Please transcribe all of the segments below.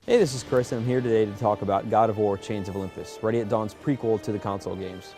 Hey, this is Chris, and I'm here today to talk about God of War Chains of Olympus, Ready at Dawn's prequel to the console games.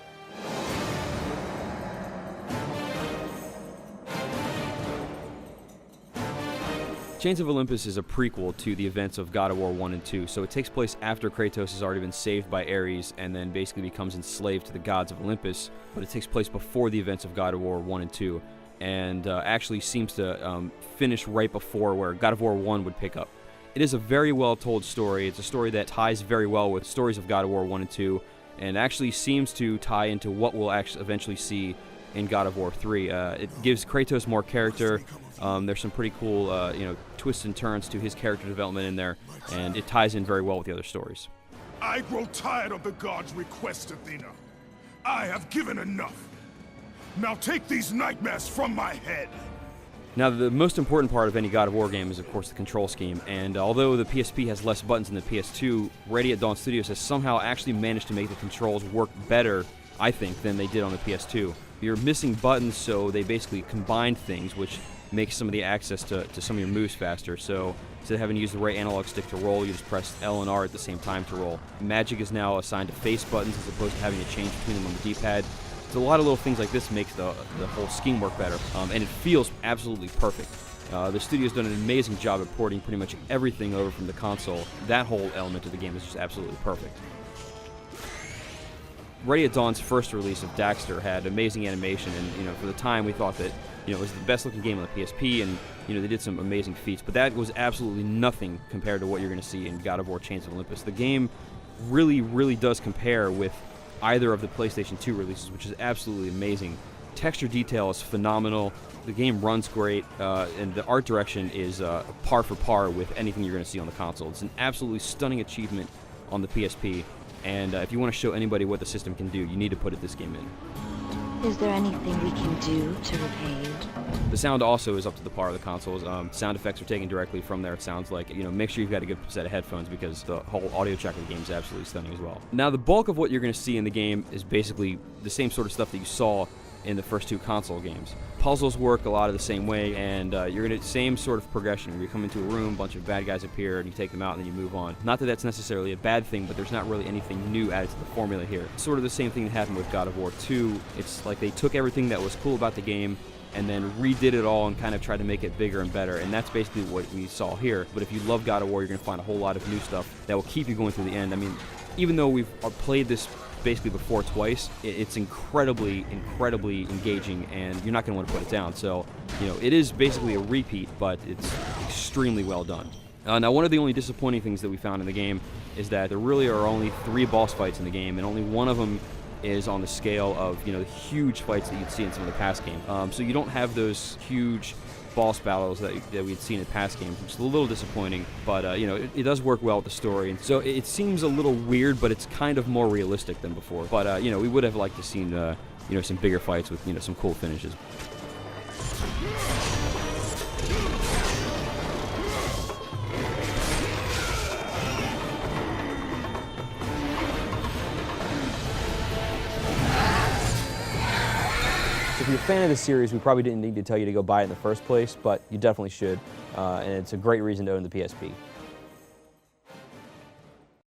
Chains of Olympus is a prequel to the events of God of War 1 and 2, so it takes place after Kratos has already been saved by Ares and then basically becomes enslaved to the gods of Olympus, but it takes place before the events of God of War 1 and 2, and actually seems to finish right before where God of War 1 would pick up. It is a very well told story. It's a story that ties very well with stories of God of War 1 and 2, and actually seems to tie into what we'll actually eventually see in God of War 3. It gives Kratos more character. There's some pretty cool twists and turns to his character development in there, and it ties in very well with the other stories. I grow tired of the gods' request, Athena. I have given enough. Now take these nightmares from my head. Now, the most important part of any God of War game is, of course, the control scheme, and although the PSP has less buttons than the PS2, Ready at Dawn Studios has somehow actually managed to make the controls work better, I think, than they did on the PS2. You're missing buttons, so they basically combined things, which makes some of the access to some of your moves faster. So instead of having to use the right analog stick to roll, you just press L and R at the same time to roll. Magic is now assigned to face buttons as opposed to having to change between them on the D-pad. So a lot of little things like this makes the whole scheme work better, and it feels absolutely perfect. The studio's done an amazing job at porting pretty much everything over from the console. That whole element of the game is just absolutely perfect. Ready at Dawn's first release of Daxter had amazing animation, and for the time we thought that it was the best looking game on the PSP, and they did some amazing feats. But that was absolutely nothing compared to what you're going to see in God of War Chains of Olympus. The game really does compare with either of the PlayStation 2 releases, which is absolutely amazing. Texture detail is phenomenal, the game runs great, and the art direction is par for par with anything you're going to see on the console. It's an absolutely stunning achievement on the PSP, and if you want to show anybody what the system can do, you need to put this game in. Is there anything we can do to repay you? The sound also is up to the par of the consoles. Sound effects are taken directly from there, it sounds like. Make sure you've got a good set of headphones because the whole audio track of the game is absolutely stunning as well. Now, the bulk of what you're going to see in the game is basically the same sort of stuff that you saw in the first two console games. Puzzles work a lot of the same way, and you're going to same sort of progression. You come into a room, a bunch of bad guys appear, and you take them out, and then you move on. Not that that's necessarily a bad thing, but there's not really anything new added to the formula here. Sort of the same thing that happened with God of War 2. It's like they took everything that was cool about the game and then redid it all and kind of tried to make it bigger and better, and that's basically what we saw here. But if you love God of War, you're going to find a whole lot of new stuff that will keep you going through the end. I mean, even though we've played this basically before twice, it's incredibly engaging, and you're not going to want to put it down. So, it is basically a repeat, but it's extremely well done. Now, one of the only disappointing things that we found in the game is that there really are only 3 boss fights in the game, and only one of them is on the scale of the huge fights that you'd see in some of the past games. So you don't have those huge boss battles that we'd seen in past games, which is a little disappointing, but it does work well with the story. And so it seems a little weird, but it's kind of more realistic than before. But we would have liked to seen some bigger fights with some cool finishes. If you're a fan of the series, we probably didn't need to tell you to go buy it in the first place, but you definitely should, and it's a great reason to own the PSP.